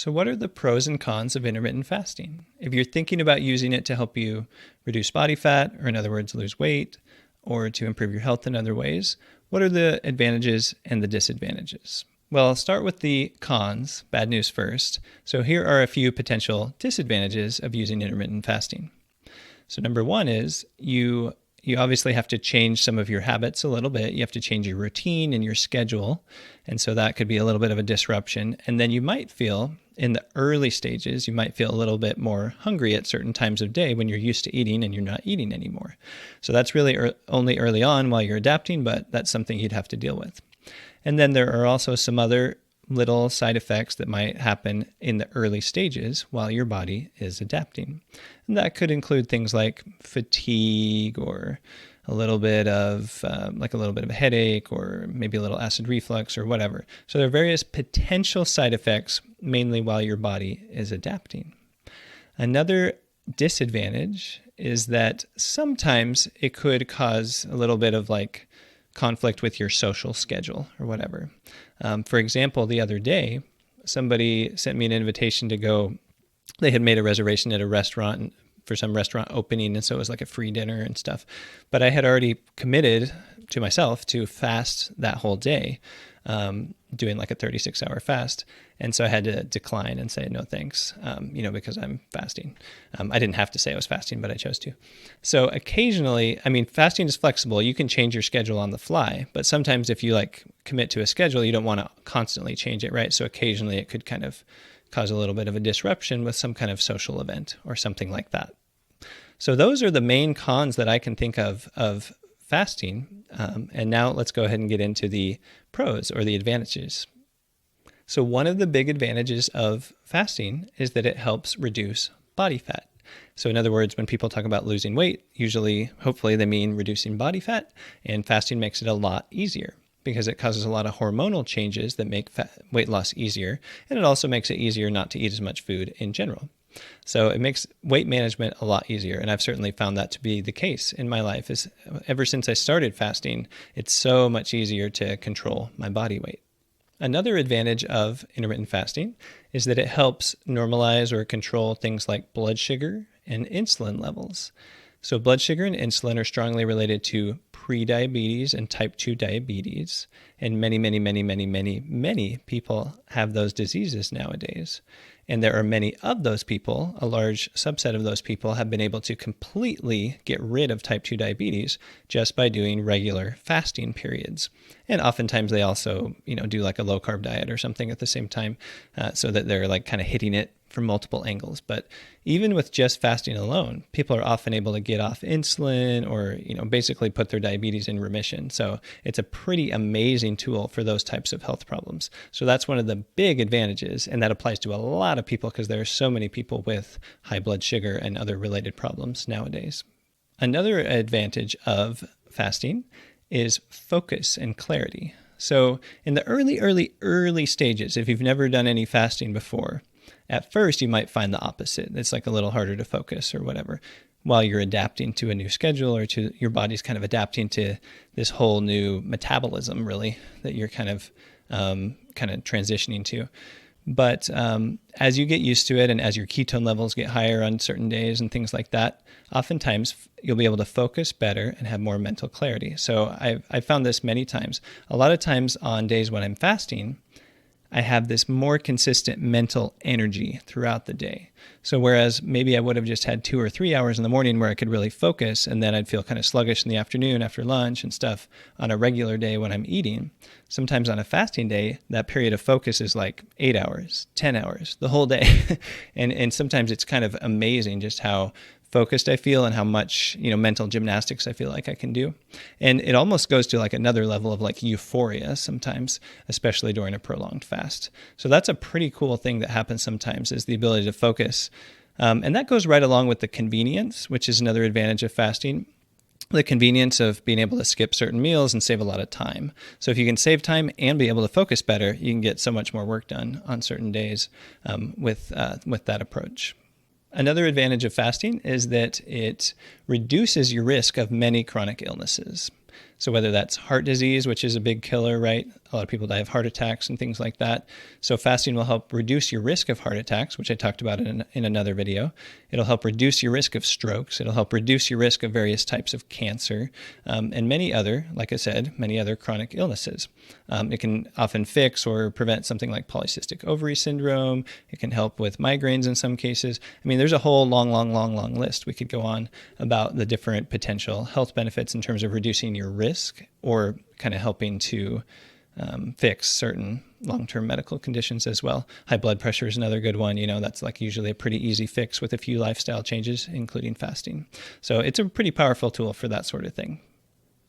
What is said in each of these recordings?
So what are the pros and cons of intermittent fasting? If you're thinking about using it to help you reduce body fat, or in other words, lose weight, or to improve your health in other ways, what are the advantages and the disadvantages? Well, I'll start with the cons, bad news first. So here are a few potential disadvantages of using intermittent fasting. So number one is you obviously have to change some of your habits a little bit. You have to change your routine and your schedule. And so that could be a little bit of a disruption. And then you might feel in the early stages, you might feel a little bit more hungry at certain times of day when you're used to eating and you're not eating anymore. So that's really only early on while you're adapting, but that's something you'd have to deal with. And then there are also some other little side effects that might happen in the early stages while your body is adapting. And that could include things like fatigue or a little bit of a headache or maybe a little acid reflux or whatever. So there are various potential side effects, mainly while your body is adapting. Another disadvantage is that sometimes it could cause a little bit of conflict with your social schedule or whatever. For example, the other day, somebody sent me an invitation to go. They had made a reservation at a restaurant for some restaurant opening, and so it was like a free dinner and stuff. But I had already committed to myself to fast that whole day, doing like a 36-hour fast. And so I had to decline and say no thanks, because I'm fasting. I didn't have to say I was fasting, but I chose to. So occasionally, fasting is flexible. You can change your schedule on the fly, but sometimes if you commit to a schedule, you don't want to constantly change it, right? So occasionally it could kind of cause a little bit of a disruption with some kind of social event or something like that. So those are the main cons that I can think of fasting. And now let's go ahead and get into the pros or the advantages. So one of the big advantages of fasting is that it helps reduce body fat. So in other words, when people talk about losing weight, usually, hopefully they mean reducing body fat, and fasting makes it a lot easier because it causes a lot of hormonal changes that make weight loss easier. And it also makes it easier not to eat as much food in general. So it makes weight management a lot easier. And I've certainly found that to be the case in my life. Ever since I started fasting, it's so much easier to control my body weight. Another advantage of intermittent fasting is that it helps normalize or control things like blood sugar and insulin levels. So blood sugar and insulin are strongly related to prediabetes and type 2 diabetes. And many people have those diseases nowadays. And there are many of those people, a large subset of those people have been able to completely get rid of type 2 diabetes just by doing regular fasting periods. And oftentimes they also, do like a low carb diet or something at the same time, so that they're kind of hitting it from multiple angles. But even with just fasting alone, people are often able to get off insulin or, basically put their diabetes in remission. So it's a pretty amazing tool for those types of health problems. So that's one of the big advantages. And that applies to a lot of people because there are so many people with high blood sugar and other related problems nowadays. Another advantage of fasting is focus and clarity. So in the early stages, if you've never done any fasting before, at first, you might find the opposite. It's a little harder to focus or whatever while you're adapting to a new schedule or to your body's kind of adapting to this whole new metabolism, really, that you're kind of transitioning to. But as you get used to it and as your ketone levels get higher on certain days and things like that, oftentimes you'll be able to focus better and have more mental clarity. So I've found this many times. A lot of times on days when I'm fasting, I have this more consistent mental energy throughout the day. So whereas maybe I would have just had 2 or 3 hours in the morning where I could really focus, and then I'd feel kind of sluggish in the afternoon after lunch and stuff on a regular day when I'm eating, sometimes on a fasting day, that period of focus is 8 hours, 10 hours, the whole day. and sometimes it's kind of amazing just how focused I feel and how much, mental gymnastics I feel like I can do. And it almost goes to another level of euphoria sometimes, especially during a prolonged fast. So that's a pretty cool thing that happens sometimes, is the ability to focus. And that goes right along with the convenience, which is another advantage of fasting. The convenience of being able to skip certain meals and save a lot of time. So if you can save time and be able to focus better, you can get so much more work done on certain days with that approach. Another advantage of fasting is that it reduces your risk of many chronic illnesses. So whether that's heart disease, which is a big killer, right? A lot of people die of heart attacks and things like that. So fasting will help reduce your risk of heart attacks, which I talked about in another video. It'll help reduce your risk of strokes. It'll help reduce your risk of various types of cancer, and many other, like I said, many other chronic illnesses. It can often fix or prevent something like polycystic ovary syndrome. It can help with migraines in some cases. I mean, there's a whole long list we could go on about the different potential health benefits in terms of reducing your risk or kind of helping to fix certain long-term medical conditions as well. High blood pressure is another good one. That's like usually a pretty easy fix with a few lifestyle changes, including fasting. So it's a pretty powerful tool for that sort of thing.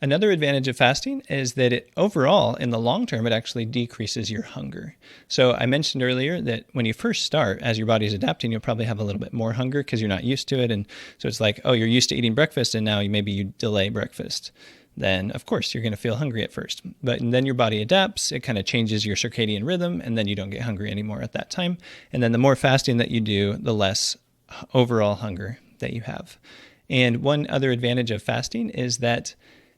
Another advantage of fasting is that it overall, in the long term, it actually decreases your hunger. So I mentioned earlier that when you first start, as your body's adapting, you'll probably have a little bit more hunger because you're not used to it. And so it's like, oh, you're used to eating breakfast and now maybe you delay breakfast. Then of course you're going to feel hungry at first, but then your body adapts, it kind of changes your circadian rhythm, and then you don't get hungry anymore at that time. And then the more fasting that you do, the less overall hunger that you have. And one other advantage of fasting is that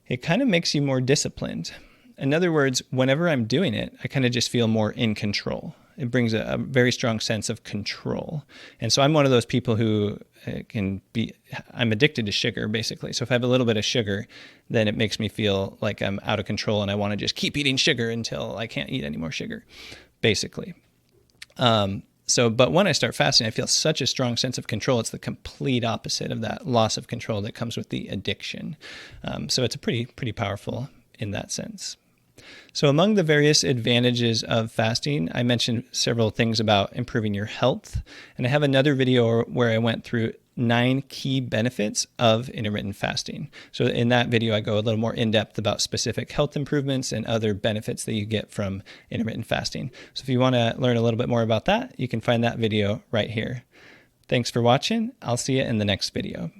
it kind of makes you more disciplined. In other words, whenever I'm doing it, I kind of just feel more in control. It brings a very strong sense of control. And so I'm one of those people who I'm addicted to sugar, basically. So if I have a little bit of sugar, then it makes me feel like I'm out of control and I want to just keep eating sugar until I can't eat any more sugar, basically. But when I start fasting, I feel such a strong sense of control. It's the complete opposite of that loss of control that comes with the addiction. So it's a pretty powerful in that sense. So among the various advantages of fasting, I mentioned several things about improving your health. And I have another video where I went through 9 key benefits of intermittent fasting. So in that video, I go a little more in depth about specific health improvements and other benefits that you get from intermittent fasting. So if you want to learn a little bit more about that, you can find that video right here. Thanks for watching. I'll see you in the next video.